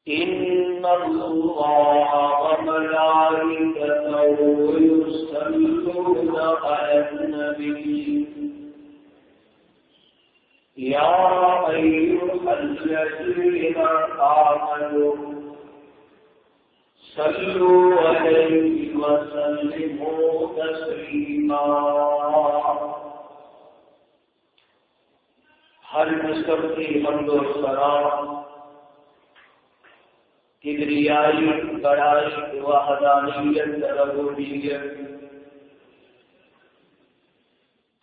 إن الله وملائكته يصلون على النبي يا أيها الذين آمنوا صلوا عليه وسلموا تسليما. ہر نسب کی حمد و ثنا کبریائی بڑائی وحدانیت ربوبیت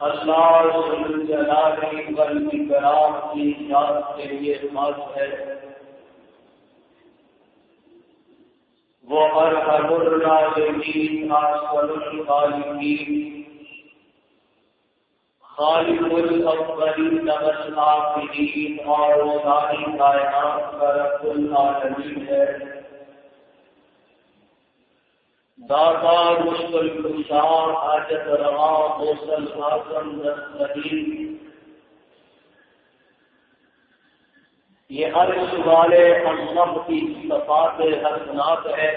اللہ ذوالجلال والاکرام کی ذات کے لیے خاص ہے. وہ ارحم الراحمین احسن الخالقین خالق الاولین والآخرین اور وہ ساری کائنات کا رب العالمین ہے. داتا مشکل کشا حاجت روا غوث اعظم دستگیر یہ ہر سوال اللہ کی صفات حسنات ہے.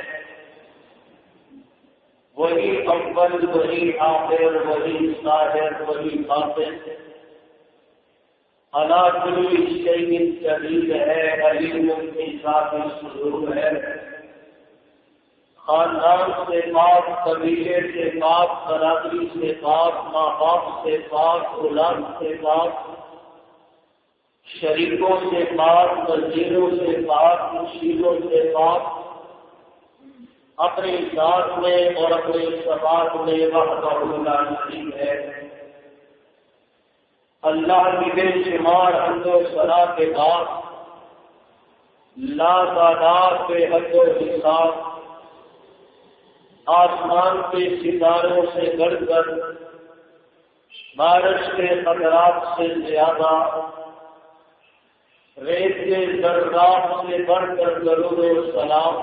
وہی اول وہی آخر وہی ظاہر وہی باطن علی کل شیء قدیر ہے. علیم بذات الصدور ہے. خاندان سے پاک قبیلے سے پاک برادری سے پاک ماں باپ سے پاک اولاد سے پاک شریکوں سے پاک وزیروں سے پاک مشیروں سے پاک اپنی ذات میں اور اپنی صفات میں وحدہ لا شریک ہے. اللہ کی بے شمار حمد و ثنا کے بعد لا تعداد بے حد و حساب آسمان کے ستاروں سے بڑھ کر بارش کے قطرات سے زیادہ ریت کے ذرات سے بڑھ کر درود و سلام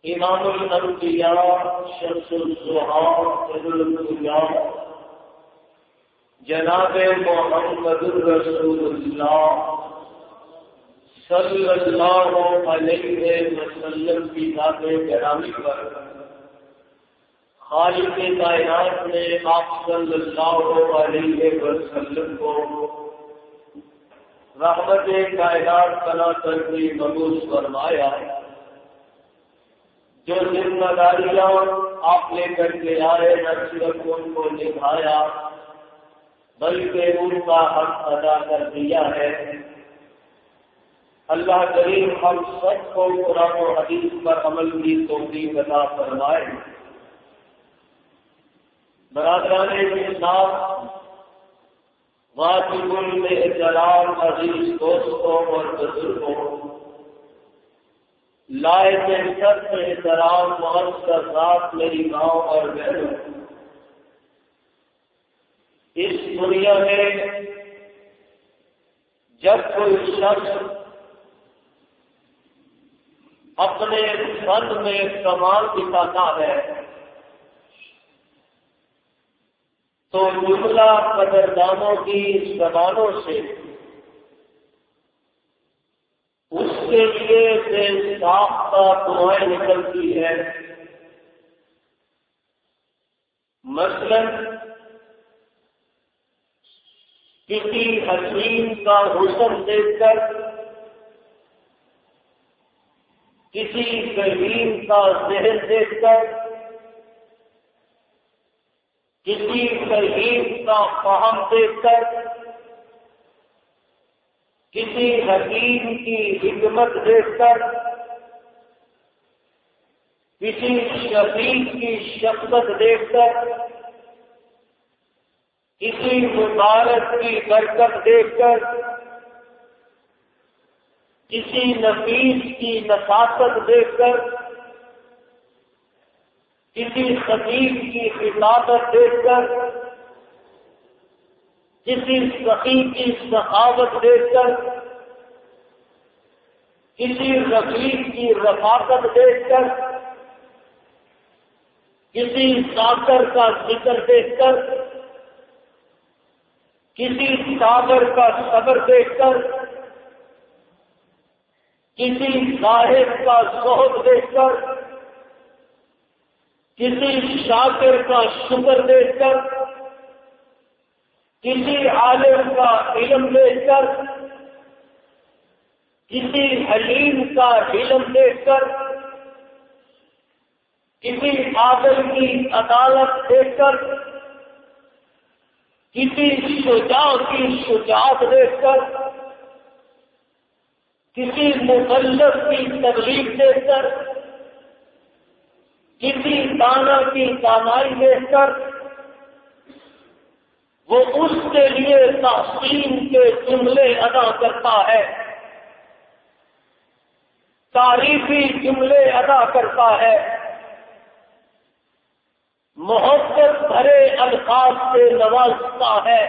امام الانبیاء شمس الضحیٰ ابن الانبیاء جناب محمد الرسول اللہ صلی اللہ علیہ وسلم کی ذات گرامی پر خالق کائنات نے آپ صلی اللہ علیہ وسلم کو رحمت کائنات بنا کر کے مبعوث فرمایا. جو ذمہ داریاں آپ لے کر کے آئے نہ صرف ان کو نبھایا بلکہ ان کا حق ادا کر دیا ہے. اللہ کریم ہم سب کو قرآن و حدیث پر عمل کی توفیق عطا فرمائے. برادران اسلام واجب الاحترام عزیز دوستوں اور بزرگوں لائق سخت احترام معزز ذات میری ماں اور بہنوں اس دنیا میں جب کوئی شخص اپنے فن میں کمال دکھاتا ہے تو جملہ قدردانوں کی زبانوں سے اس کے لیے بے ساختہ دعائیں نکلتی ہے. مثلاً کسی حسین کا حسن دیکھ کر کسی کریم کا ذہن دیکھ کر کسی کریم کا فہم دیکھ کر کسی حکیم کی حکمت دیکھ کر کسی شفیق کی شفقت دیکھ کر کسی مبارک کی برکت دیکھ کر کسی نفیس کی نفاست دیکھ کر کسی خطیب کی خطابت دیکھ کر کسی سخی کی سخاوت دیکھ کر کسی رفیق کی رفاقت دیکھ کر کسی ذاکر کا ذکر دیکھ کر کسی صابر کا صبر دیکھ کر، کسی زاہد کا زہد دیکھ کر، کسی شاکر کا شکر دیکھ کر، کسی عالم کا علم دیکھ کر، کسی حلیم کا علم دیکھ کر، کسی عادل کی عدالت دیکھ کر، کسی شجاع کی شجاعت دیکھ کر، کسی مبلغ کی تبلیغ دیکھ کر، کسی دانا کی دانائی دیکھ کر، وہ اس کے لیے تحسین کے جملے ادا کرتا ہے، تعریفی جملے ادا کرتا ہے، محبت بھرے الفاظ سے نوازتا ہے،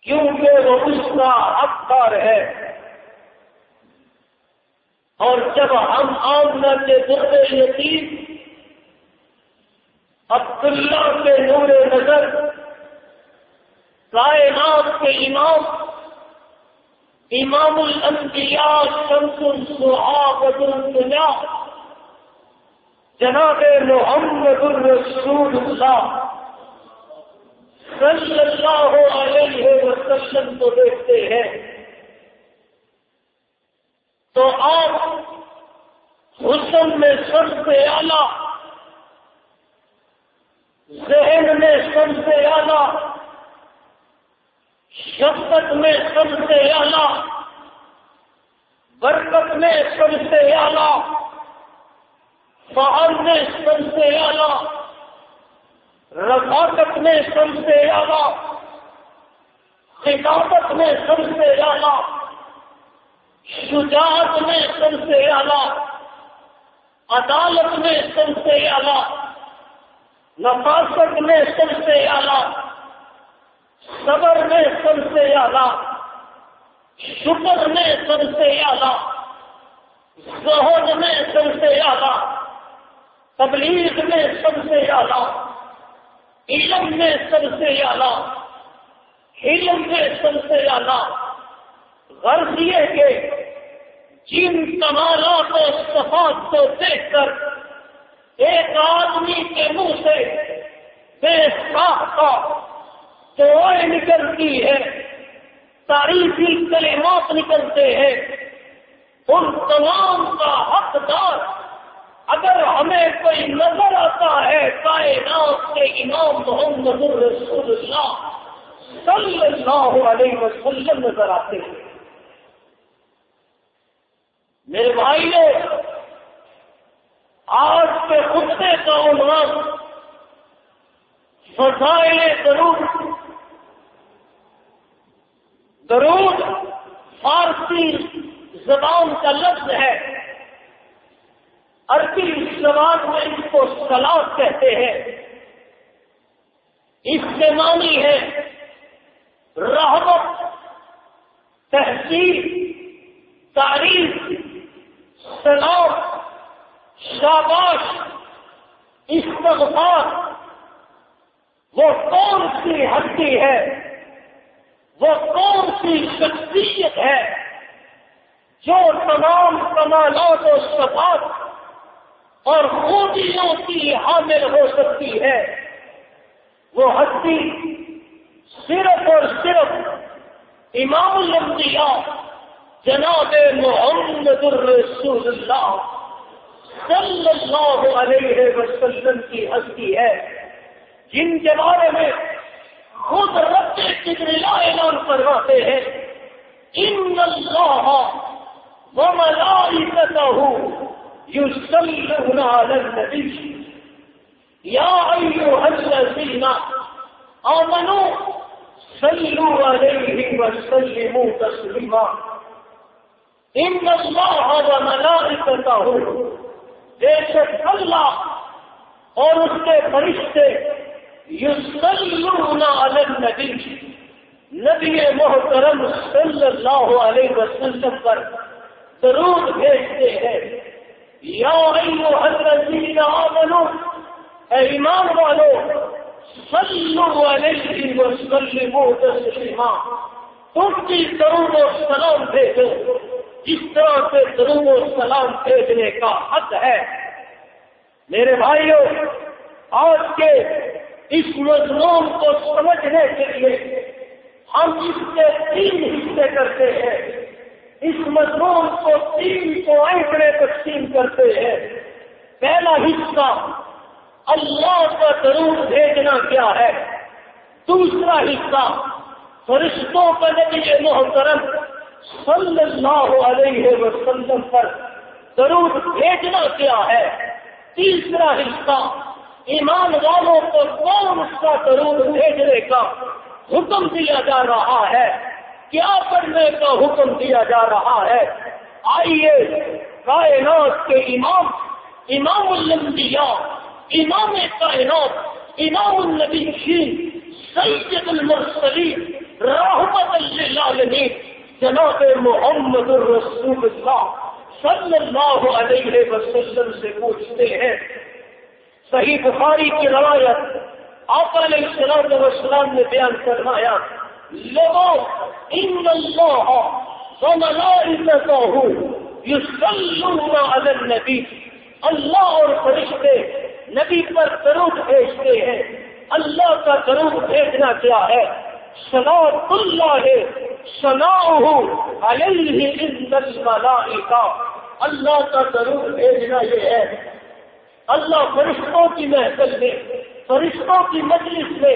کیونکہ وہ اس کا حقدار ہے۔ اور جب ہم آمنہ کے درد یتیم عبداللہ کے نور نظر، کائنات کے امام، امام الانبیاء شمس الصحابۃ الدنیا جناب محمد الرسول اللہ صلی اللہ علیہ وسلم کو دیکھتے ہیں تو آپ حسن میں سب سے اعلیٰ، ذہن میں سب سے اعلیٰ، شفقت میں سب سے اعلیٰ، برکت میں سب سے اعلیٰ، فہم میں سب سے اعلیٰ، رفاقت میں سب سے اعلیٰ، خطابت میں سب سے اعلیٰ، شجاعت میں سب سے اعلیٰ، عدالت میں سب سے اعلیٰ، نفاست میں سب سے اعلیٰ، صبر میں سب سے اعلیٰ، شکر میں سب سے اعلیٰ، زہد میں سب سے اعلیٰ، تبلیغ میں سب سے اعلیٰ، علم میں سب سے اعلیٰ، علم میں سب سے اعلیٰ، غرض یہ کہ جن کمالات و صفات کو دیکھ کر ایک آدمی کے منہ سے بے ساختہ دعائیں نکلتی ہے، تعریفی کلمات نکلتے ہیں، ان تمام کا حقدار اگر ہمیں کوئی نظر آتا ہے کائنات کے امام محمد الرسول اللہ صلی اللہ علیہ وسلم نظر آتے ہیں۔ میرے بھائیوں، آج کے خطبے کا عنوان فضائل درود۔ درود فارسی زبان کا لفظ ہے، عربی زبان میں اس کو صلاۃ کہتے ہیں، اس کے معنی ہے رحمت، تحسین، تعریف، سلام، شاباش، استغفار۔ وہ کون سی ہستی ہے، وہ کون سی شخصیت ہے جو تمام کمالات و صفات اور خوبیوں کی حامل ہو سکتی ہے؟ وہ ہستی صرف اور صرف امام الانبیاء جناب محمد الرسول اللہ صلی اللہ علیہ وسلم کی ہستی ہے، جن کے بارے میں خود رب جبریل اعلان فرماتے ہیں، ان اللہ وملائکتہ یصلون علی النبی یا ایھا الذین آمنوا صلوا علیہ وسلموا تسلیما۔ ان اللہ وملائکتہ، بے شک اللہ اور اس کے فرشتے، یصلون علی النبی، نبی محترم صلی اللہ علیہ وسلم پر درود بھیجتے ہیں۔ یا ایھا الذین آمنوا، اے ایمان والو، صلوا علیہ وسلموا تسلیما، تم بھی درود و سلام بھیجو جس طرح سے درود و سلام بھیجنے کا حق ہے۔ میرے بھائیوں، آج کے اس مضمون کو سمجھنے کے لیے ہم اس کے 3 حصے کرتے ہیں۔ اس مضمون کو 3 پوائنٹ میں تقسیم کرتے ہیں۔ پہلا حصہ اللہ کا درود بھیجنا کیا ہے، دوسرا حصہ فرشتوں کا نبی محترم صلی اللہ علیہ وسلم پر درود بھیجنا کیا ہے، تیسرا حصہ ایمان والوں کو کون سا درود بھیجنے کا حکم دیا جا رہا ہے، کیا پڑھنے کا حکم دیا جا رہا ہے۔ آئیے کائنات کے امام الانبیاء، امام کائنات، امام النبیین، سید المرسلین، رحمت للعالمین جناب محمد الرسول اللہ صلی اللہ علیہ وسلم سے پوچھتے ہیں۔ صحیح بخاری کی روایت آپ علیہ السلام نے بیان فرمایا، لوگوں ان اللہ وملائکتہ یصلون علی النبی، اللہ اور فرشتے نبی پر درود بھیجتے ہیں۔ اللہ کا درود بھیجنا کیا ہے؟ صلاۃ اللہ ثناؤہ علیہ عند الملائکہ، اللہ کا درود بھیجنا یہ ہے اللہ فرشتوں کی محفل میں، فرشتوں کی مجلس میں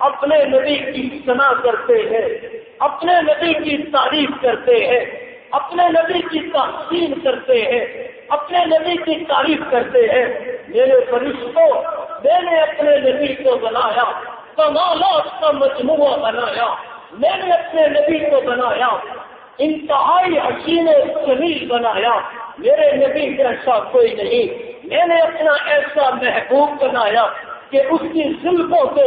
اپنے نبی کی ثنا کرتے ہیں، اپنے نبی کی تعریف کرتے ہیں، اپنے نبی کی تحسین کرتے ہیں، اپنے نبی کی تعریف کرتے ہیں۔ میرے فرشتوں، میں نے اپنے نبی کو بنایا، کمالات کا مجموعہ بنایا، میں نے اپنے نبی کو بنایا، انتہائی حسین جمیل بنایا، میرے نبی جیسا کوئی نہیں۔ میں نے اپنا ایسا محبوب بنایا کہ اس کی زلفوں کو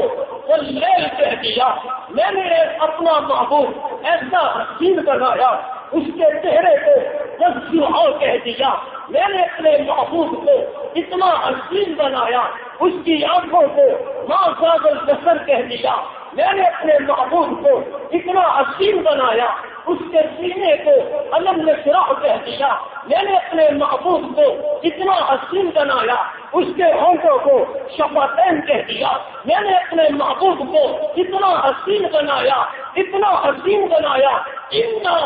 واللیل کہہ دیا، میں نے اپنا محبوب ایسا حسین بنایا، اس کے چہرے کو والضحیٰ کہہ دیا، میں نے اپنے محبوب کو اتنا حسین بنایا، اس کی آنکھوں کو ما زاغ البصر کہہ دیا، میں نے اپنے محبوب کو اتنا حسین بنایا، اس کے سینے کو الم نشرح کہہ دیا، میں نے اپنے محبوب کو اتنا حسین بنایا، اس کے ہونٹوں کو شفتین کہہ دیا، میں نے اپنے محبوب کو اتنا حسین بنایا، اتنا حسین بنایا، انا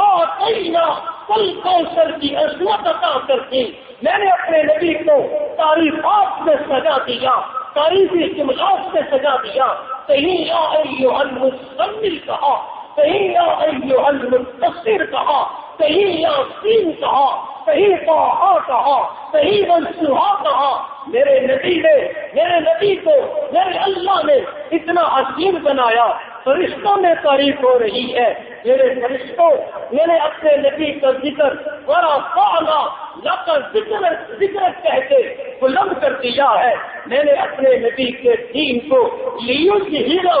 اعطینا الکوثر کی عظمت عطا کرتی، میں نے اپنے نبی کو تعریفات میں سجا دیا، تعریفی جملات سے سجا دیا، کہیں یا ایھا المزمل کہا، کہیں یا ایھا المدثر کہا، کہیں یاسین کہا، کہیں طٰہٰ کہا، کہیں والضحیٰ کہا۔ میرے نبی کو میرے اللہ نے اتنا حسین بنایا، فرشتوں میں تعریف ہو رہی ہے۔ میرے فرشتوں، میں نے اپنے نبی کا ذکر ورفعنا لک ذکر کہہ کے بلند کر دیا ہے، میں نے اپنے نبی کے دین کو لیظہرہ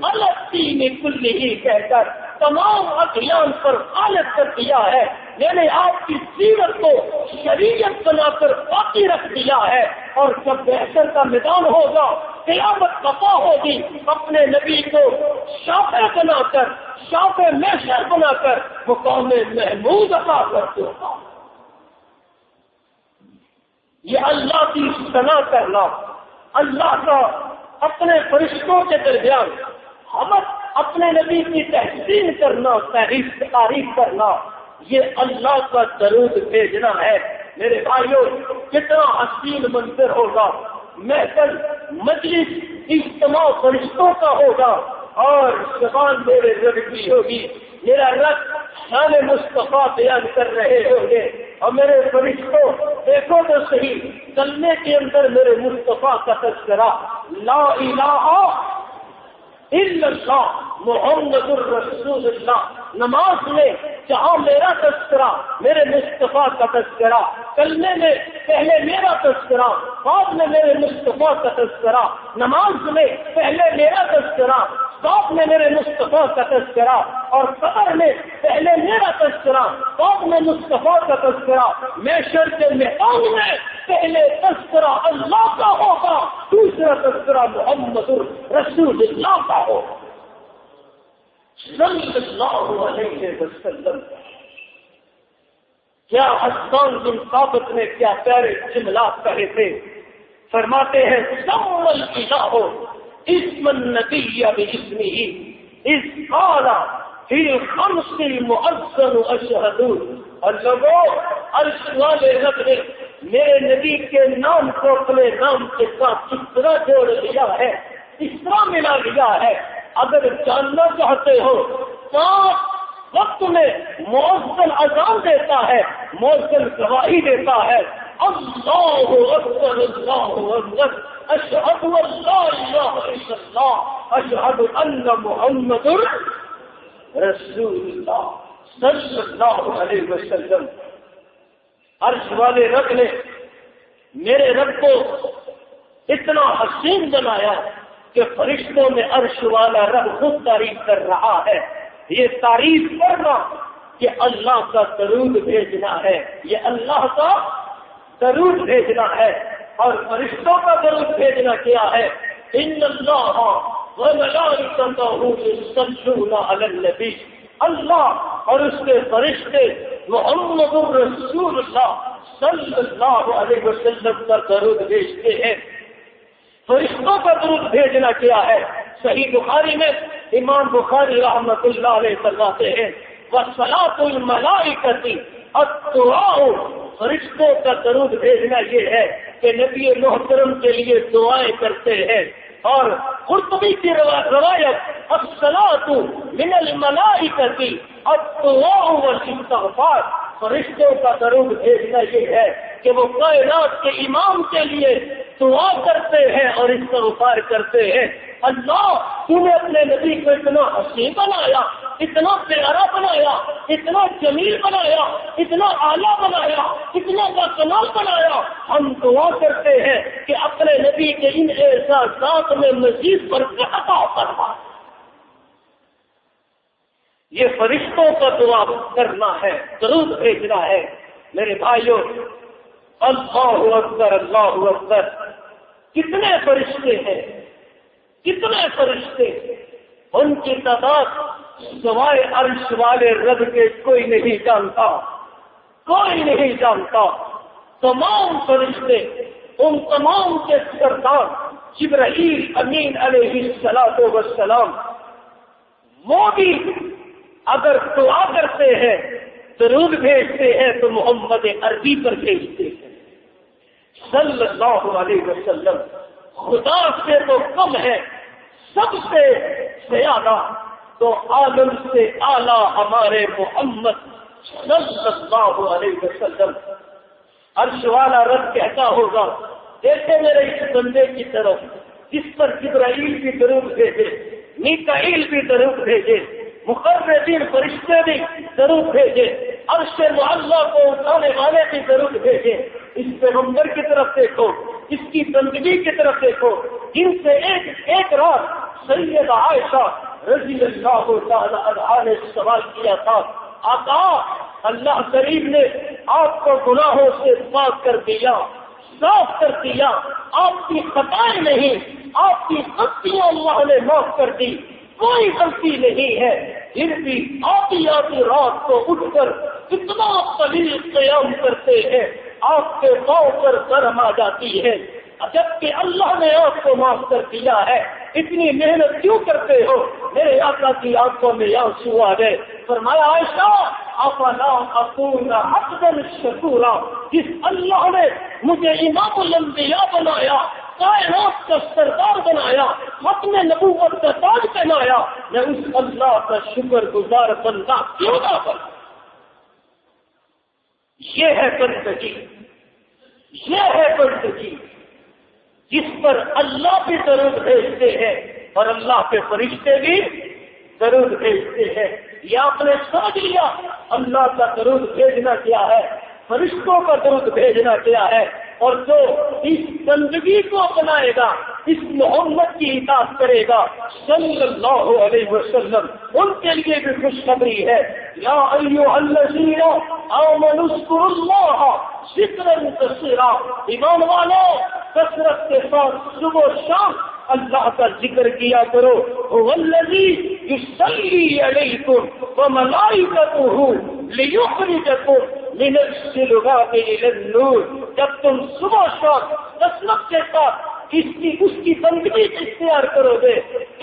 علی الدین کلہ کہہ کر تمام ادیان پر غالب کر دیا ہے، میں نے آپ کی سیرت کو شریعت بنا کر باقی رکھ دیا ہے، اور جب محشر کا میدان ہوگا، قیامت قضا ہوگی، اپنے نبی کو شافع بنا کر، شافع محشر بنا کر مقام محمود عطا کر دوں گا۔ یہ اللہ کی ثنا کرنا، اللہ کا اپنے فرشتوں کے درمیان ہم اپنے نبی کی تحسین کرنا، تعریف کرنا، یہ اللہ کا درود بھیجنا ہے۔ میرے بھائیوں، کتنا حسین منظر ہوگا، محفل مجلس اجتماع فرشتوں کا ہوگا، اور زبان میرے رب کی ہوگی، میرا رب شان مصطفیٰ بیان کر رہے ہوں گے، اور میرے فرشتوں دیکھو تو صحیح، کلمے کے اندر میرے مصطفیٰ کا تذکرہ، لا الہ الا اللہ محمد الرسول اللہ۔ نماز میں جہاں میرا تذکرہ، میرے مصطفیٰ کا تذکرہ، کلمے میں پہلے میرا تذکرہ، بعد میں میرے مصطفیٰ کا تذکرہ، نماز میں پہلے میرا تذکرہ، بعد میں میرے مصطفیٰ کا تذکرہ، اور قبر میں پہلے میرا تذکرہ، بعد میں مصطفیٰ کا تذکرہ، محشر کے میدان میں پہلے تذکرہ اللہ کا ہوگا، دوسرا تذکرہ محمد رسول اللہ کا ہوگا صلی اللہ علیہ وسلم۔ کیا حسان بن ثابت نے کیا پیارے جملات کہے تھے، فرماتے ہیں سم الالہ اسم النبی باسمہ اذ قال فی الخمس المؤذن اشہد۔ اور لوگوں، عرش والے رب نے میرے نبی کے نام کو اپنے نام کے ساتھ کس طرح جوڑ لیا ہے، اس طرح ملا لیا ہے۔ اگر جاننا چاہتے ہو، 5 وقت میں مؤذن اذان دیتا ہے، مؤذن گواہی دیتا ہے، اللہ اکبر اللہ اکبر، اشہد ان لا الہ الا اللہ، اشہد ان محمد رسول اللہ صلی اللہ علیہ وسلم۔ عرش والے رب نے میرے رب کو اتنا حسین بنایا کہ فرشتوں میں عرش والا رب خود تعریف کر رہا ہے۔ یہ تعریف کرنا کہ اللہ کا درود بھیجنا ہے، یہ اللہ کا درود بھیجنا ہے۔ اور فرشتوں کا درود بھیجنا کیا ہے؟ ان اللہ وملائکتہ یصلون علی النبی، اللہ اور اس کے فرشتے محمد رسول اللہ صلی اللہ علیہ وسلم کا درود بھیجتے ہیں۔ فرشتوں کا درود بھیجنا کیا ہے؟ صحیح بخاری میں امام بخاری رحمۃ اللہ علیہ فرماتے ہیں وصلاۃ الملائکۃ الدعاء، فرشتوں کا درود بھیجنا یہ ہے کہ نبی محترم کے لیے دعائیں کرتے ہیں۔ اور قرطبی کی روایت الصلاۃ من الملائکۃ الدعاء والاستغفار، فرشتوں کا درود بھیجنا یہ ہے کہ وہ کائنات کے امام کے لیے دعا کرتے ہیں اور استغفار کرتے ہیں۔ اللہ تو نے اپنے نبی کو اتنا حسین بنایا، اتنا پیارا بنایا، اتنا جمیل بنایا، اتنا اعلیٰ بنایا، اتنا باکمال بنایا، ہم دعا کرتے ہیں کہ اپنے نبی کے ان احساسات میں مزید برکت عطا فرما۔ یہ فرشتوں کا دعا کرنا ہے، درود بھیجنا ہے۔ میرے بھائیوں، اللہ اکبر اللہ اکبر، کتنے فرشتے ہیں، کتنے فرشتے، ان کی تعداد سوائے عرش والے رب کے کوئی نہیں جانتا، کوئی نہیں جانتا۔ تمام فرشتے، ان تمام کے سردار جبرائیل امین علیہ الصلوۃ والسلام، وہ بھی اگر دعا کرتے ہیں، درود بھیجتے ہیں تو محمد عربی پر بھیجتے ہیں صلی اللہ علیہ وسلم۔ خدا سے تو کم ہے، سب سے زیادہ تو عالم سے اعلیٰ ہمارے محمد صلی اللہ علیہ وسلم۔ عرش والا رب کہتا ہوگا دیکھے میرے اس بندے کی طرف جس پر جبرائیل بھی درود بھیجے، میکائیل بھی درود بھیجے، مقربین فرشتے بھی درود بھیجے، عرش معلیٰ کو اٹھانے والے بھی درود بھیجے۔ اس پیغمبر کی طرف دیکھو، اس کی بندگی کی طرف دیکھو، جن سے ایک رات سیدہ عائشہ رضی اللہ تعالی عنہا نے سوال کیا تھا، آقا اللہ کریم نے آپ کو گناہوں سے پاک کر دیا، صاف کر دیا، آپ کی خطائیں نہیں، آپ کی غلطیاں اللہ نے معاف کر دی، کوئی غلطی نہیں ہے، پھر بھی آتی رات کو اٹھ کر اتنا طویل قیام کرتے ہیں، آپ کے پاؤں پر شرم آ جاتی ہے، جبکہ اللہ نے آپ کو معاف کر دیا ہے، اتنی محنت کیوں کرتے ہو؟ میرے آقا کی آنکھوں میں آنسو آ گئے، فرمایا عائشہ افلا اکون عبدا شکورا، جس اللہ نے مجھے امام الانبیاء بنایا، کائنات کا سردار بنایا، ختم نبوت کا تاج پہنایا، میں اس اللہ کا شکر گزار بندہ کیوں نہ بنا؟ یہ ہے بندگی، یہ ہے بندگی جس پر اللہ بھی درود بھیجتے ہیں اور اللہ کے فرشتے بھی درود بھیجتے ہیں۔ یہ آپ نے سمجھ لیا اللہ کا درود بھیجنا کیا ہے، فرشتوں کا درود بھیجنا کیا ہے۔ اور جو اس بندگی کو اپنائے گا، اس محمد کی اطاعت کرے گا صلی اللہ علیہ وسلم، ان کے لیے بھی خوشخبری ہے، یا ایھا الذین آمنوا اذکروا اللہ ذکرا کثیرا، ایمان والو کثرت کے ساتھ صبح و شام اللہ کا ذکر کیا کرو، والذی یصلی علیکم وملائکتہ لیخرجکم من الظلمات الی النور، جب تم صبح شام کثرت کے ساتھ اس کی بندگی اختیار کرو گے،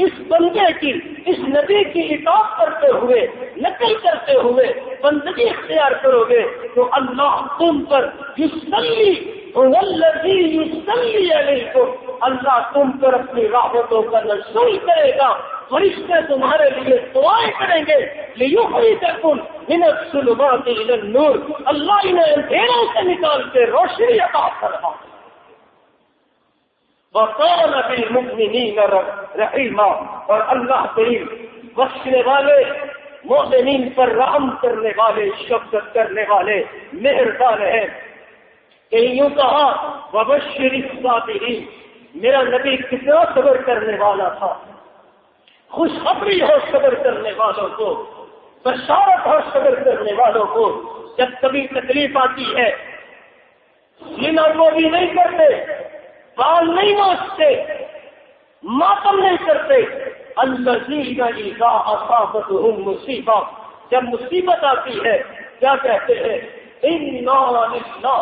اس بندے کی، اس نبی کی اطاعت کرتے ہوئے، نقل کرتے ہوئے بندگی اختیار کرو گے، تو اللہ تم پر یصلی، والذی یصلی علیکم، اللہ تم پر اپنی رحمتوں کا نزول کرے گا، فرشتے تمہارے لیے دعائیں کریں گے، لیخرجکم من الظلمات الی النور، اللہ انہیں اندھیروں سے نکال کے روشنی عطا فرما۔ وَكَانَ بِالْمُؤْمِنِينَ رَحِيمًا، اور اللہ کریم بخشنے والے، مومنین پر رحم کرنے والے، شفقت کرنے والے، مہربان ہے۔ کہ یوں کہا وَبَشِّرِ الصَّابِرِينَ، میرا نبی کتنا صبر کرنے والا تھا، خوشخبری ہو صبر کرنے والوں کو، بشارت ہو صبر کرنے والوں کو، جب کبھی تکلیف آتی ہے سینہ کو بھی نہیں کرتے، بال نہیں نوچتے، ماتم نہیں کرتے، الذین اذا اصابتهم مصیبہ، جب مصیبت آتی ہے کیا کہتے ہیں؟ انا للہ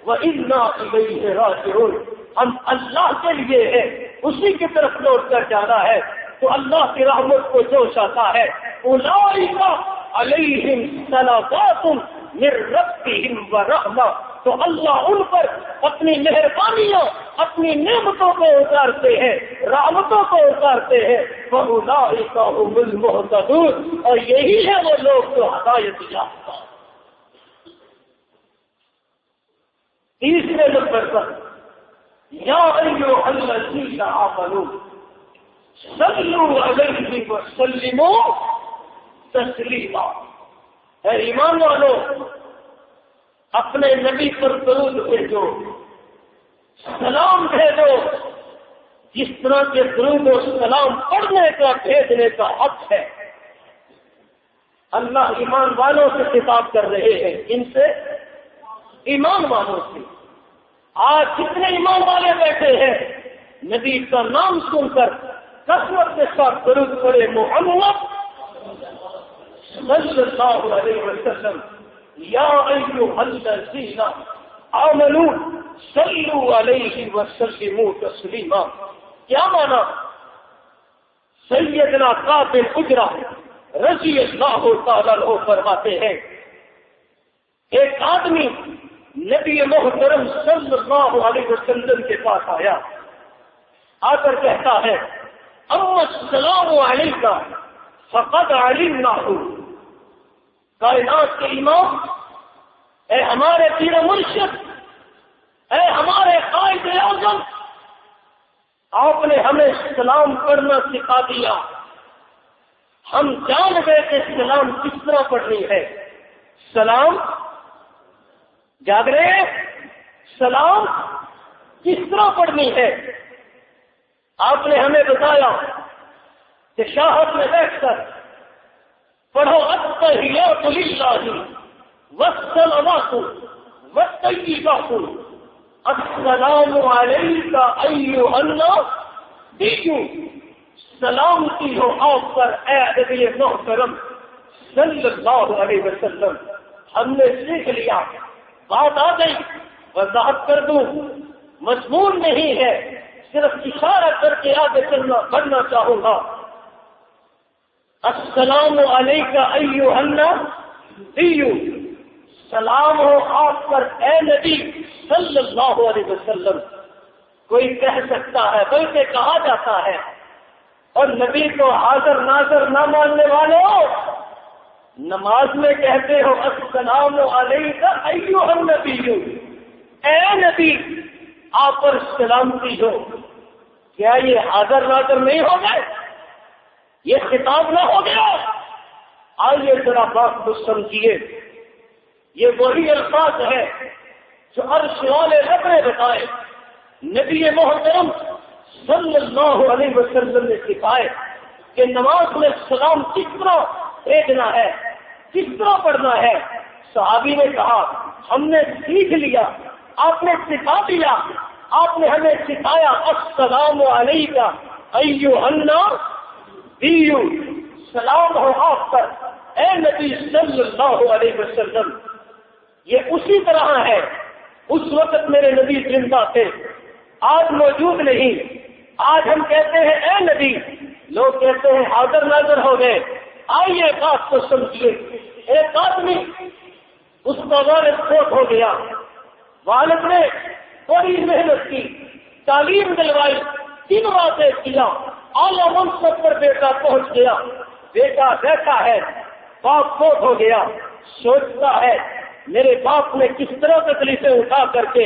وانا الیہ راجعون، ہم اللہ کے لیے ہیں، اسی کی طرف لوٹ کر جانا ہے، تو اللہ کی رحمت کو جوش آتا ہے، اولئک علیہم صلوات من ربہم ورحمہ، تو اللہ ان پر اپنی مہربانیوں، اپنی نعمتوں کو اتارتے ہیں، رحمتوں کو اتارتے ہیں، وَأُولَٰئِکَ هُمُ الْمُهْتَدُونَ، اور یہی ہے وہ لوگ جو ہدایت یافتہ۔ تیسرے نمبر پر یا ایھا الذین آمنوا صلوا علیہ وسلموا تسلیما، اے ایمان والو اپنے نبی پر درود بھیجو، سلام بھیجو، جس طرح کے درود و سلام پڑھنے کا بھیجنے کا حق ہے۔ اللہ ایمان والوں سے خطاب کر رہے ہیں، ان سے ایمان والوں سے۔ آج جتنے ایمان والے بیٹھے ہیں نبی کا نام سن کر کثرت کے ساتھ درود پڑھے، محمد صلی اللہ علیہ وسلم، یا ایھا الذین آمنوا صلوا علیہ وسلموا تسلیما۔ کیا مانا؟ سیدنا کعب بن عجرہ رضی اللہ تعالیٰ عنہ فرماتے ہیں، ایک آدمی نبی محترم صلی اللہ علیہ وسلم کے پاس آیا، آ کر کہتا ہے اما السلام علیک فقد علمناہ، کائنات کے امام، اے ہمارے پیر و مرشد، اے ہمارے قائد اعظم، آپ نے ہمیں سلام پڑھنا سکھا دیا، ہم جان گئے کہ سلام کس طرح پڑھنی ہے۔ سلام جاگ رہے، سلام کس طرح پڑھنی ہے آپ نے ہمیں بتایا کہ شاہد میں بیٹھ کر پڑھو التحیات للہ والصلوات والطیبات السلام علیک ایھا النبی، سلامتی ہو آپ پر اے نبی محترم صلی اللہ علیہ وسلم۔ ہم نے سیکھ لیا، بات آ گئی، وضاحت کر دوں، مضمون نہیں ہے، صرف اشارہ کر کے آگے بڑھنا چاہوں گا۔ السلام علیک ایھا النبی، سلام ہو آپ پر اے نبی صلی اللہ علیہ وسلم۔ کوئی کہہ سکتا ہے، بلکہ کہا جاتا ہے، اور نبی کو حاضر ناظر نہ ماننے والوں، نماز میں کہتے ہو السلام علیک ایھا النبی، اے نبی آپ پر سلامتی ہو، کیا یہ حاضر ناظر نہیں ہو گئے؟ یہ خطاب نہ ہو گیا؟ آئیے ذرا بات کو سمجھیے، یہ وہی الفاظ ہے جو عرش والے رب نے بتائے، نبی محترم صلی اللہ علیہ وسلم نے سکھائے کہ نماز میں سلام کس طرح بھیجنا ہے، کس طرح پڑھنا ہے۔ صحابی نے کہا ہم نے سیکھ لیا، آپ نے سکھا دیا، آپ نے ہمیں سکھایا السلام علیکم ایھا النبی، سلام ہو آپ پر اے نبی صلی اللہ علیہ وسلم۔ یہ اسی طرح ہے، اس وقت میرے نبی زندہ تھے، آج موجود نہیں۔ آج ہم کہتے ہیں اے نبی، لوگ کہتے ہیں حاضر ناظر ہو گئے۔ آئیے بات کو سمجھیے، ایک آدمی اس کا والد فوت ہو گیا، والد نے بڑی محنت کی، تعلیم دلوائی، 3 باتیں کیا، اعلیٰ منصب پر بیٹا پہنچ گیا، بیٹا بیٹھا ہے، باپ فوت ہو گیا، سوچتا ہے میرے باپ نے کس طرح تکلیفیں اٹھا کر کے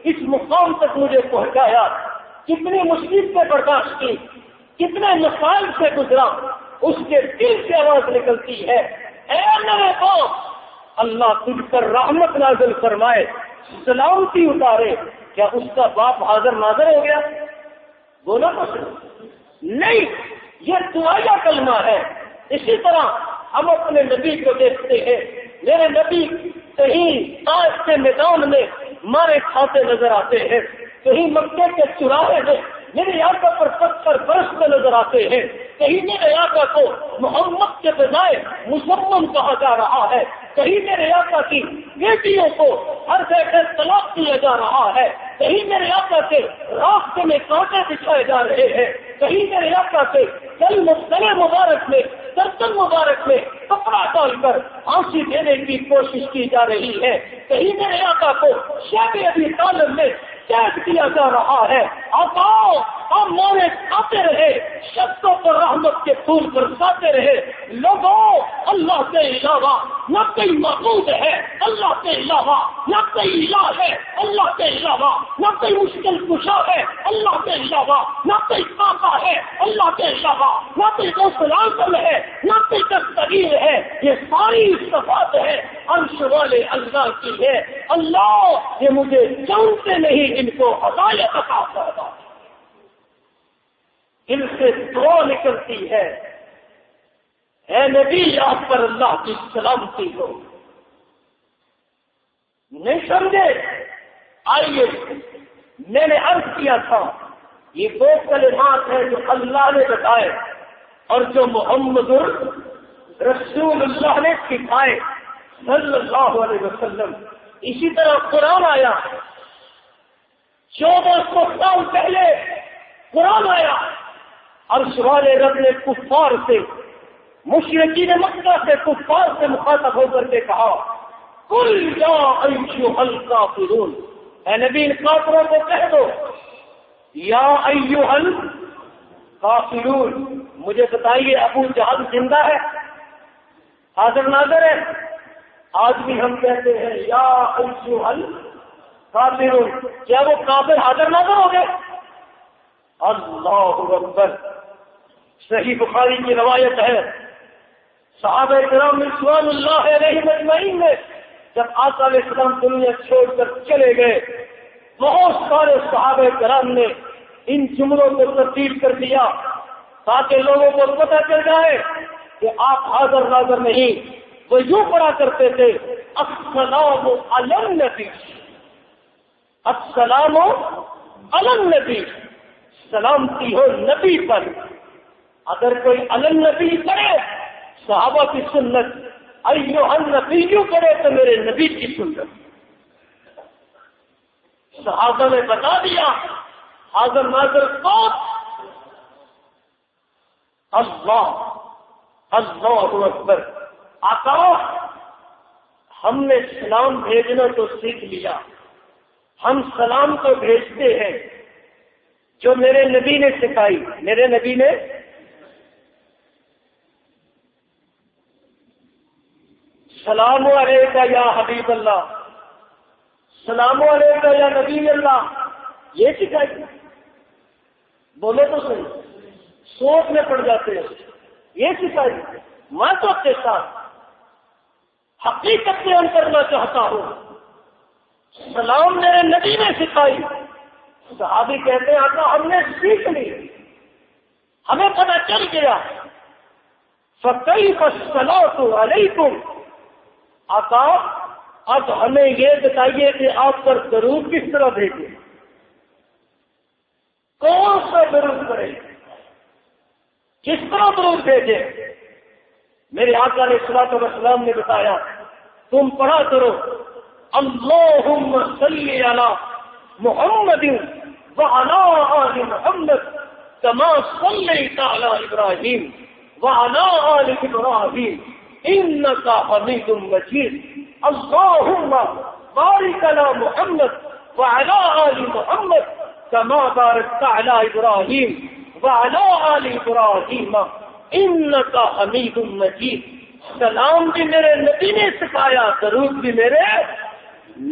اس مقام تک مجھے پہنچایا، کتنی مصیبتیں برداشت کی، کتنے مسائل سے گزرا۔ اس کے دل سے آواز نکلتی ہے اے میرے باپ، اللہ تجھ پر رحمت نازل فرمائے، سلامتی اتارے۔ کیا اس کا باپ حاضر ناظر ہو گیا؟ بولا تو نہیں، یہ دعائیا کلمہ ہے۔ اسی طرح ہم اپنے نبی کو دیکھتے ہیں، میرے نبی کہیں تاش کے میدان میں مارے کھاتے نظر آتے ہیں، کہیں مکے کے چوراہے میں میرے آقا پر پتھر برستے نظر آتے ہیں، کہیں میرے آقا کو محمد کے بجائے مسلم کہا جا رہا ہے، کہیں میرے آقا کی بیٹیوں کو ہر جگہ طلاق دیا جا رہا ہے، کہیں میرے آقا کے راستے میں کانٹے بچھائے جا رہے ہیں، کہیں میرے آقا کے گلے مبارک میں، گردن مبارک میں کپڑا ڈال کر پھانسی دینے کی کوشش کی جا رہی ہے، کہیں میرے آقا کو شیخ ابی طالب میں قید کیا جا رہا ہے۔ آقا اور مارے کھاتے رہے، شخصوں پر رحمت کے پھول برساتے رہے۔ لوگوں، اللہ کے علاوہ نہ کوئی معبود ہے، اللہ کے علاوہ نہ کوئی الہ ہے، اللہ کے علاوہ نہ کوئی مشکل کشا ہے، اللہ کے علاوہ نہ کوئی کعبہ ہے، اللہ کے علاوہ نہ کوئی غوث اعظم ہے، نہ کوئی دستگیر ہے۔ یہ ساری صفات ہے عرش والے اللہ کی ہے۔ اللہ یہ مجھے جانتے نہیں، ان کو ہدایت عطا فرما۔ دل سے دعا نکلتی ہے اے نبی آپ پر اللہ کی سلامتی ہو۔ نہیں سمجھے؟ آئیے، میں نے عرض کیا تھا یہ 2 کلمات ہیں جو اللہ نے بتائے اور جو محمد رسول اللہ نے سکھائے صلی اللہ علیہ وسلم۔ اسی طرح قرآن آیا، 1400 سال پہلے قرآن آیا، عرش والے رب نے کفار سے، مشرکین مکہ سے، کفار سے مخاطب ہو کر کے کہا قل یا ایھا الکافرون، اے نبی ان کافروں کو کہہ دو یا ایھا الکافرون، مجھے بتائیے ابو جہل زندہ ہے، حاضر ناظر ہے؟ آج بھی ہم کہتے ہیں یا ایھا الکافرون، کیا وہ کافر حاضر ناظر ہو گئے؟ اللہ اکبر۔ صحیح بخاری کی روایت ہے، صحابہ کرام رضوان اللہ علیہم اجمعین نے جب آقا علیہ السلام دنیا چھوڑ کر چلے گئے، بہت سارے صحابہ کرام نے ان جملوں کو تبدیل کر دیا تاکہ لوگوں کو پتہ چل جائے کہ آپ حاضر ناظر نہیں۔ وہ یوں پڑھا کرتے تھے السلام علی النبی، السلام علی النبی، سلامتی ہو نبی پر۔ اگر کوئی علی النبی کرے صحابہ کی سنت، ایھا النبی کرے تو میرے نبی کی سنت۔ صحابہ نے بتا دیا حاضر ناظر کون؟ اللہ، اللہ اکبر۔ آقا ہم نے سلام بھیجنا تو سیکھ لیا، ہم سلام تو بھیجتے ہیں جو میرے نبی نے سکھائی۔ میرے نبی نے سلام علیکہ یا حبیب اللہ، سلام علیکہ یا نبی اللہ، یہ سکھائی۔ بولے تو صحیح، سوچ میں پڑ جاتے ہیں، یہ سکھائی۔ میں تو آپ کے ساتھ حقیقت بیان کرنا چاہتا ہوں، سلام میرے نبی نے سکھائی. صحابی کہتے ہیں آقا ہم نے سیکھ لی, ہمیں پتہ چل گیا. فَكَيْفَ الصَّلَاةُ عَلَيْكُمْ, آقا اب ہمیں یہ بتائیے کہ آپ پر درود کس طرح بھیجے, کون سا درود کرے, کس طرح درود بھیجے. میرے آقا علیہ الصلوۃ والسلام نے بتایا تم پڑھا کرو اللہم صلی علی محمد وعلی آل محمد کما صلیت علی ابراہیم وعلی آل ابراہیم انک حمید مجید. اللہم بارک علی محمد وعلی آل محمد کما بارکت علی ابراہیم وعلی آل ابراہیم انک حمید مجید. سلام بھی میرے نبی نے سکھایا, درود بھی میرے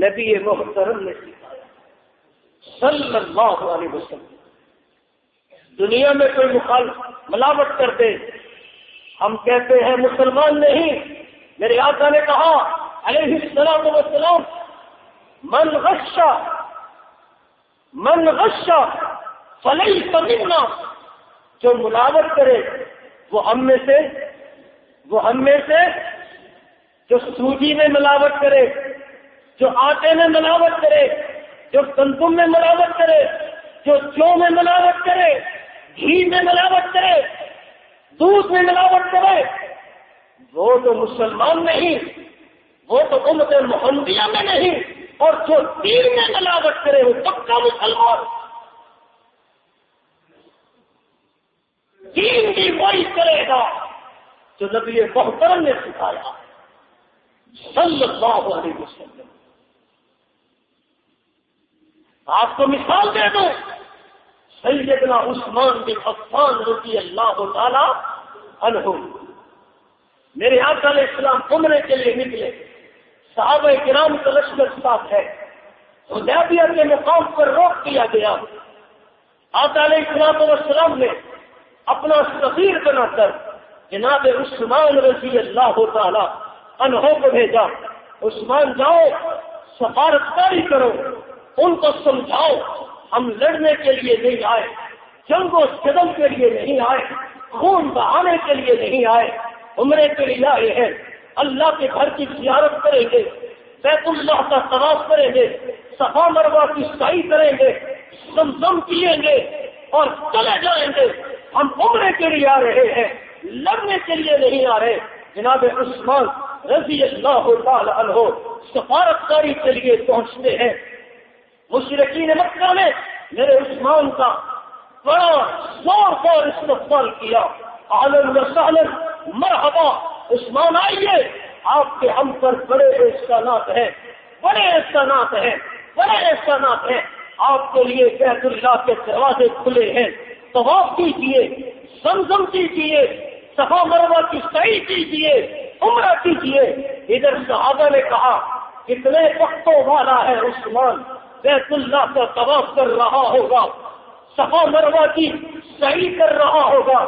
نبی محترم نے سکھایا صلی اللہ علیہ وسلم. دنیا میں کوئی ملاوٹ کر دے, ہم کہتے ہیں مسلمان نہیں. میرے آقا نے کہا علیہ السلام والسلام من غش فلیس منا, جو ملاوٹ کرے وہ ہم میں سے, جو سوجی میں ملاوٹ کرے, جو آٹے میں ملاوٹ کرے, جو گندم میں ملاوٹ کرے, جو میں ملاوٹ کرے, گھی میں ملاوٹ کرے, دودھ میں ملاوٹ کرے, وہ تو مسلمان نہیں, وہ تو امت محمدیہ میں نہیں. اور جو دین میں ملاوٹ کرے وہ پکا مسلمان. دین بھی وہی کرے گا جو نبی محترم نے سکھایا صلی اللہ علیہ وسلم. آپ کو مثال دے دوں, سیدنا عثمان بن عفان رضی اللہ تعالی عنہ, میرے آقا علیہ السلام عمرے کے لیے نکلے, صحابہ کرام کا لشکر ساتھ ہے, حدیبیہ کے مقام پر روک دیا گیا. آقا علیہ السلام نے اپنا سفیر بنا کر جناب عثمان رضی اللہ تعالی عنہ کو بھیجا. عثمان جاؤ سفارتکاری کرو, ان کو سمجھاؤ ہم لڑنے کے لیے نہیں آئے, جنگ و صدم کے لیے نہیں آئے, خون بہانے کے لیے نہیں آئے, عمرے کے لیے آئے ہیں. اللہ کے گھر کی زیارت کریں گے, بیت اللہ کا طواف کریں گے, صفا مروہ کی سعی کریں گے, زمزم پیئیں گے اور چلے جائیں گے. ہم عمرے کے لیے آ رہے ہیں, لڑنے کے لیے نہیں آ رہے. جناب عثمان رضی اللہ تعالی عنہ سفارتکاری کے لیے پہنچتے ہیں. مشرکین مکہ نے میرے عثمان کا بڑا زور استقبال کیا. اہلا وسہلا مرحبا, عثمان آئیے, آپ کے ہم پر بڑے احسانات ہیں, آپ کے لیے بیت اللہ کے دروازے کھلے ہیں, طواف کیجیے, زمزم کیجیے, صفا مروہ کی سعی کیجیے, عمرہ کیجیے. ادھر صحابہ نے کہا کتنے وقتوں والا ہے عثمان, بیت اللہ کا طواف کر رہا ہوگا, صفا مروہ کی سعی کر رہا ہوگا,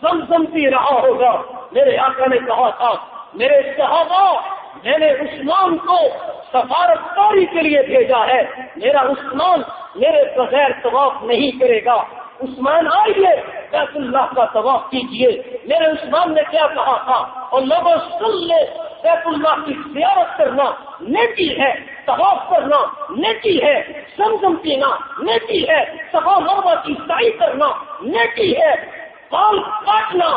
زمزم پی رہا ہوگا. میرے آقا نے کہا تھا میرے صحابہ, میں نے عثمان کو سفارتکاری کے لیے بھیجا ہے, میرا عثمان میرے بغیر طواف نہیں کرے گا. عثمان آئیے بیت اللہ کا طواف کیجیے. میرے عثمان نے کیا کہا تھا, اور لوگوں سن لے, بیت اللہ کی زیارت کرنا نیکی ہے, طواف کرنا نیکی ہے, زمزم پینا نیکی ہے, صفا مروہ کی سعی کرنا نیکی ہے, بال کاٹنا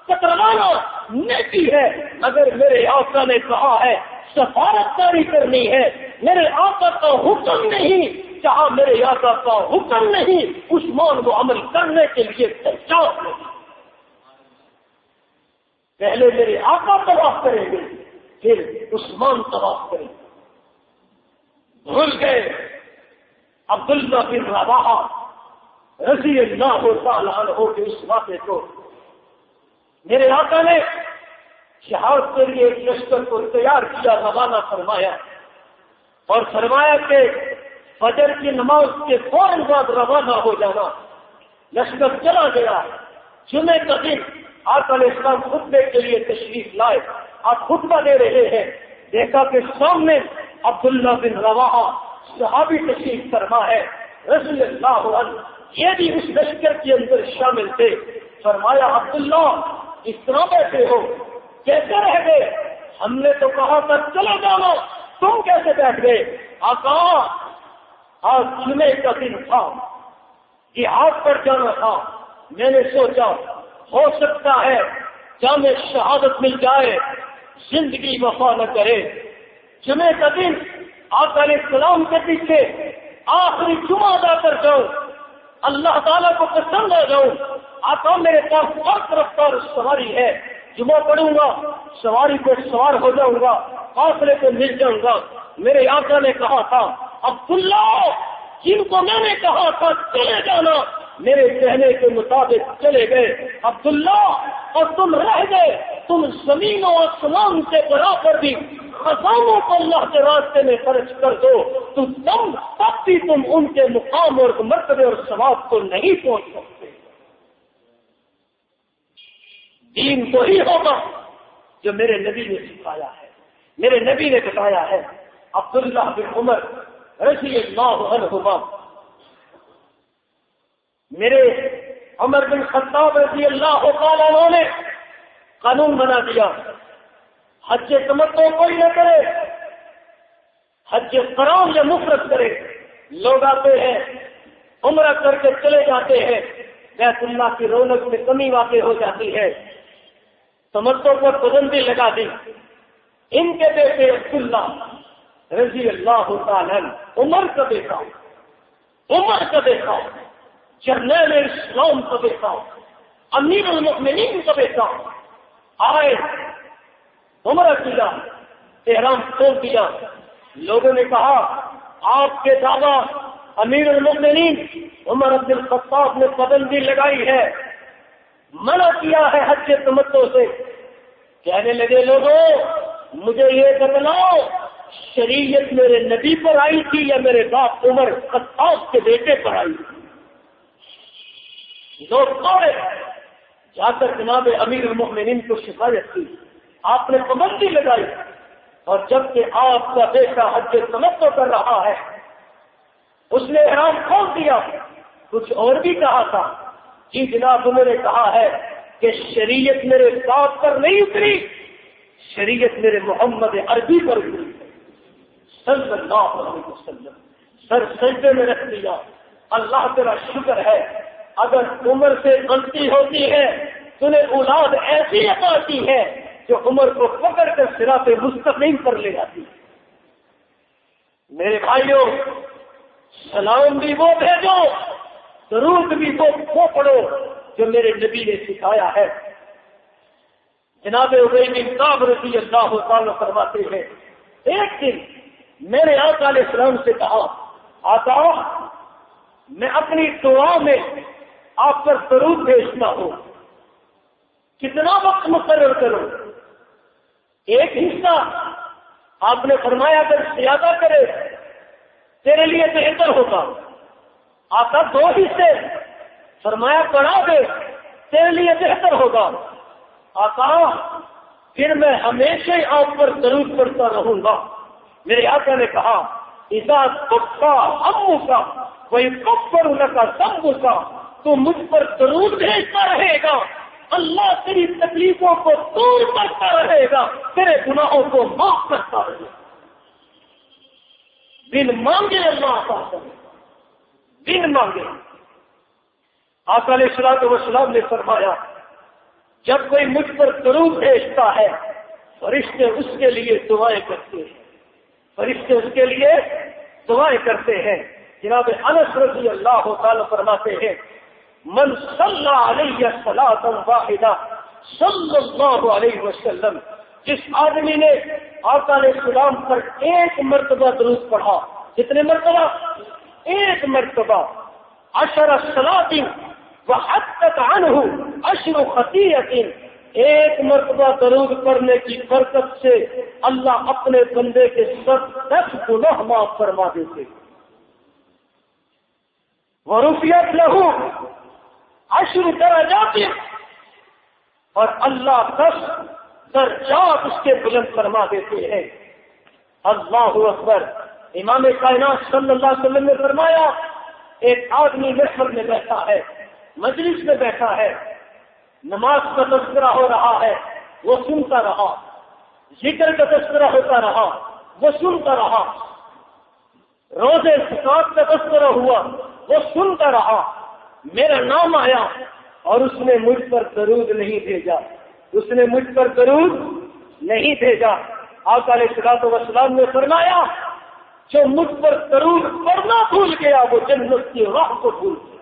کتروانا نیکی ہے. مگر میرے آقا نے کہا ہے سفارتکاری کرنی ہے, میرے آقا کا حکم نہیں, جہاں میرے آقا کا حکم نہیں عثمان کو عمل کرنے کے لیے تیار نہیں. پہلے میرے آقا طواف کریں گے, پھر عثمان طواف کریں گے. بھول گئے عبداللہ بن رواحہ رضی اللہ تعالی عنہ کے اس واقعے کو. میرے آقا نے جہاد کے لیے ایک لشکر کو تیار کیا, روانہ فرمایا, اور فرمایا کہ فجر کی نماز کے فوراً بعد روانہ ہو جانا. لشکر چلا گیا. جمعے کا دن آقا علیہ السلام خطبے کے لیے تشریف لائے. آپ خطبہ دے رہے ہیں, دیکھا کہ سامنے عبداللہ بن رواحہ صحابی تشریف فرما ہے رضی اللہ عنہ، یہ بھی اس لشکر کے اندر شامل تھے۔ فرمایا عبداللہ اس طرح بیٹھے ہو، کیسے رہ گئے؟ ہم نے تو کہا تھا چلو جانا، تم کیسے بیٹھ گئے؟ آقا آج جمعے کا دن تھا، جہاد پر جانا تھا، میں نے سوچا ہو سکتا ہے جامع شہادت مل جائے، زندگی وفا نہ کرے۔ جمعے کا دن آقا علیہ السلام کے پیچھے آخری جمعہ ادا کر جاؤں، اللہ تعالیٰ کو پسند آ جاؤں۔ آقا میرے پاس وقت رفتار سواری ہے، جمعہ پڑھوں گا، سواری پہ سوار ہو جاؤں گا، فاصلے پہ مل جاؤں گا۔ میرے آقا نے کہا تھا عبداللہ، جن کو میں نے کہا تھا چلے جانا، میرے کہنے کے مطابق چلے گئے عبداللہ، اور تم رہ گئے۔ تم زمین و آسمان کے برابر بھی خزانوں کو اللہ کے راستے میں خرچ کر دو تو تب بھی تم ان کے مقام اور مرتبے اور ثواب کو نہیں پہنچ سکتے۔ دین تو ہی ہوگا جو میرے نبی نے سکھایا ہے، میرے نبی نے بتایا ہے۔ عبداللہ بن عمر رضی اللہ عنہما، میرے عمر بن خطاب رضی اللہ تعالیٰ عنہ نے قانون بنا دیا، حج تمتع کوئی نہ کرے، حج قران یا مفرد کرے۔ لوگ آتے ہیں عمرہ کر کے چلے جاتے ہیں، بیت اللہ کی رونق میں کمی واقع ہو جاتی ہے، تمتع پر پابندی لگا دی۔ ان کے بیٹے عبداللہ رضی اللہ تعالیٰ عمر کا بیٹا، عمر کا بیٹا، جرنیل اسلام کا بیٹا، امیر المؤمنین کا بیٹا آئے، عمرہ کیا، احرام کھول دیا۔ لوگوں نے کہا آپ کے دعویٰ امیر المؤمنین عمر بن الخطاب نے پابندی لگائی ہے، منع کیا ہے حج تمتع سے۔ کہنے لگے لوگوں مجھے یہ بتلاؤ شریعت میرے نبی پر آئی تھی یا میرے باپ عمر خطاب کے بیٹے پر آئی تھی؟ لوگ دوڑے جا کر جناب امیر المؤمنین کو شکایت کی، آپ نے پابندی لگائی، اور جبکہ آپ کا بیٹا حج تمتع کر رہا ہے اس نے احرام کھول دیا۔ کچھ اور بھی کہا تھا، جی جناب انہوں نے کہا ہے کہ شریعت میرے باپ پر نہیں اتری، شریعت میرے محمد عربی پر اتری صلی اللہ علیہ وسلم۔ سر سجدے میں رکھ دیا، اللہ تیرا شکر ہے اگر عمر سے غلطی ہوتی ہے تو نے اولاد ایسی عطا کی ہے جو عمر کو پکڑ کر صراط مستقیم پر لے جاتی ہے۔ میرے بھائیوں سلام بھی وہ بھیجو، درود بھی وہ پڑھو جو میرے نبی نے سکھایا ہے۔ جناب ابی بن کعب رضی اللہ تعالیٰ فرماتے ہیں ایک دن میں نے آقا علیہ السلام سے کہا آقا میں اپنی دعا میں آپ پر درود بھیجتا ہوں، کتنا وقت مقرر کروں؟ ایک حصہ؟ آپ نے فرمایا اگر زیادہ کرے تیرے لیے بہتر ہوگا۔ آقا دو حصے؟ فرمایا بڑھا دے تیرے لیے بہتر ہوگا۔ آقا پھر میں ہمیشہ ہی آپ پر درود پڑھتا رہوں گا۔ میرے آقا نے کہا اذا کفا امک ویکفر لک ذنبک، تو مجھ پر درود بھیجتا رہے گا، اللہ تیری تکلیفوں کو دور کرتا رہے گا، تیرے گناہوں کو معاف کرتا رہے گا۔ بن مانگے اللہ عطا کرے، بن مانگے۔ آقا علیہ الصلوۃ والسلام نے فرمایا جب کوئی مجھ پر درود بھیجتا ہے فرشتے اس کے لیے دعائیں کرتے ہیں، فرشتے اس کے لیے دعائیں کرتے ہیں۔ جناب انس رضی اللہ تعالی فرماتے ہیں من صلی علیہ صلاۃ واحدہ صلی اللہ علیہ وسلم، جس آدمی نے آقا علیہ السلام پر ایک مرتبہ درود پڑھا، کتنے مرتبہ؟ ایک مرتبہ، عشر صلاۃ وحطت عنہ عشر خطیئۃ، ایک مرتبہ درود پڑھنے کی برکت سے اللہ اپنے بندے کے 10 گناہ معاف فرما دیتے۔ ورفعت لہ 10 درجات، اور اللہ 10 درجات اس کے بلند فرما دیتے ہیں۔ اللہ اکبر. امام کائنات صلی اللہ علیہ وسلم نے فرمایا ایک آدمی محفل میں بیٹھا ہے, مجلس میں بیٹھا ہے, نماز کا تذکرہ ہو رہا ہے, وہ سنتا رہا, ذکر کا تذکرہ ہوتا رہا, وہ سنتا رہا, روزے زکات کا تذکرہ ہوا, وہ سنتا رہا. میرا نام آیا اور اس نے مجھ پر درود نہیں بھیجا, اس نے مجھ پر درود نہیں بھیجا. آقا علیہ الصلوۃ والسلام نے فرمایا جو مجھ پر درود پڑھنا بھول گیا وہ جنت کی راہ کو بھول گیا.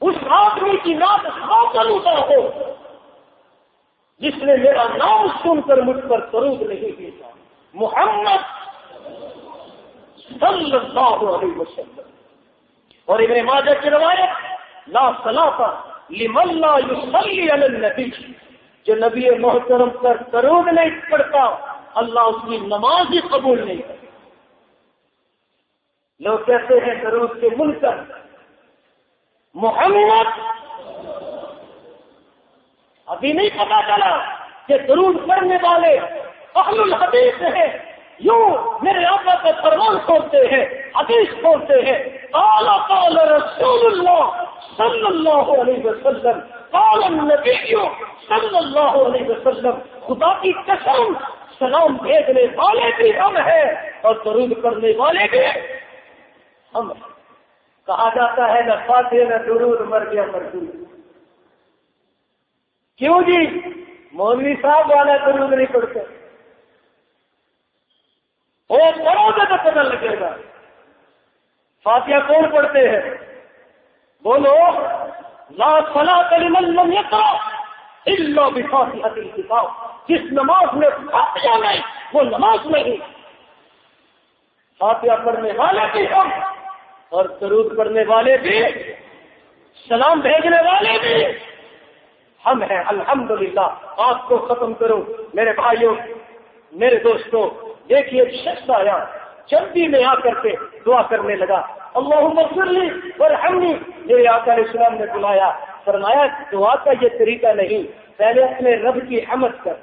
اس آدمی کی نام خاطر اٹھا ہو جس نے میرا نام سن کر مجھ پر درود نہیں بھیجا. محمد صلی اللہ علیہ وسلم. اور ابن ماجہ کی روایت لا صلاۃ لمن لا یصلی علی النبی, جو نبی محترم پر درود نہیں پڑھتا اللہ اس کی نماز ہی قبول نہیں کرتا. لوگ کہتے ہیں درود کے منکر. محمد ابھی نہیں پتا چلا کہ درود پڑھنے والے اہل الحدیث ہیں, یوں میرے آقا کا فرمان کھولتے ہیں, حدیث کھولتے ہیں. قال قال رسول اللہ صلی اللہ علیہ وسلم, قال النبی صلی اللہ علیہ وسلم. خدا کی قسم سلام بھیجنے والے بھی ہم ہیں اور درود کرنے والے بھی ہم ہیں. کہا جاتا ہے نہ فاتحہ نہ درود, مر گیا مردود. کیوں جی؟ مولوی صاحب والا درود نہیں پڑھتے. وہ پڑھو گے تو پتہ لگے گا. فاتحہ کون پڑھتے ہیں؟ بولو. لا صلاۃ لمن لم یقرأ الا بفاتحۃ الکتاب. جس نماز میں فاتحہ نہیں وہ نماز نہیں. فاتحہ پڑھنے والے بھی ہم اور درود پڑھنے والے بھی, سلام بھیجنے والے بھی ہم ہیں. الحمدللہ. آپ کو ختم کروں میرے بھائیوں, میرے دوستوں. دیکھیے ایک شخص آیا, جلدی میں آ کر کے دعا کرنے لگا, اللہم اغفر لی وارحمنی. میرے آقا علیہ السلام نے بلایا, فرمایا دعا کا یہ طریقہ نہیں, پہلے اپنے رب کی حمد کر,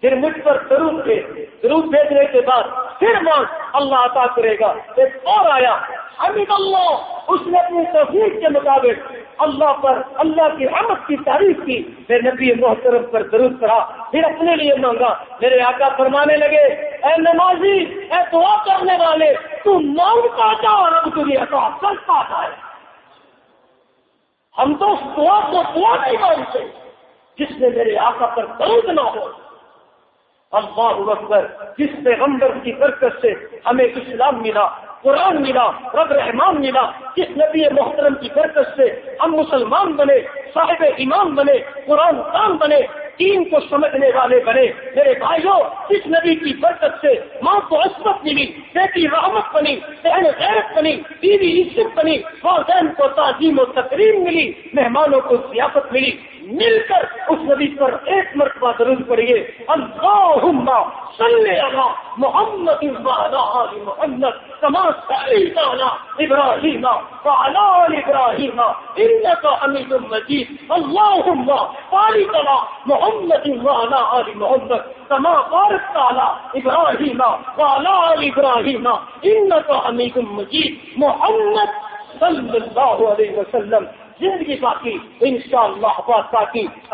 پھر مجھ پر درود بھیج, درود بھیجنے کے بعد پھر مانگ, اللہ عطا کرے گا. ایک اور آیا, حمد اللہ, اس نے اپنی توفیق کے مطابق اللہ پر اللہ کی حمد کی تعریف کی, پھر نبی محترم پر درود پڑھا, پھر اپنے لیے مانگا. میرے آقا فرمانے لگے اے نمازی, اے دعا کرنے والے, تو مانگتا جا رب تجھے عطا کرتا ہے. ہم تو اس دعا کو دعا نہیں مانتے جس نے میرے آقا پر درود نہ ہو. اللہ اکبر. جس پیغمبر کی برکت سے ہمیں اسلام ملا, قرآن ملا, رب رحمان ملا, جس نبی محترم کی برکت سے ہم مسلمان بنے, صاحب ایمان بنے, قرآن دان بنے, دین کو سمجھنے والے بنے. میرے بھائیوں, اس نبی کی برکت سے ماں کو عصمت ملی, بیٹی رحمت بنی, بہن غیرت بنی, بیوی عزت بنی, والدین کو تعظیم و تکریم ملی, مہمانوں کو ضیافت ملی. مل کر اس نبی پر ایک مرتبہ درود پڑھیے, اللہم صلی علی محمد وعلی آل محمد کما صلیت علی ابراہیم وعلی آل ابراہیم انک حمید مجید. اللہم بارک علی محمد وعلی آل محمد کما بارکت علی ابراہیم وعلی آل ابراہیم انک حمید مجید. محمد صلی اللہ علیہ وسلم. زندگی باقی انشاءاللہ بات باقی.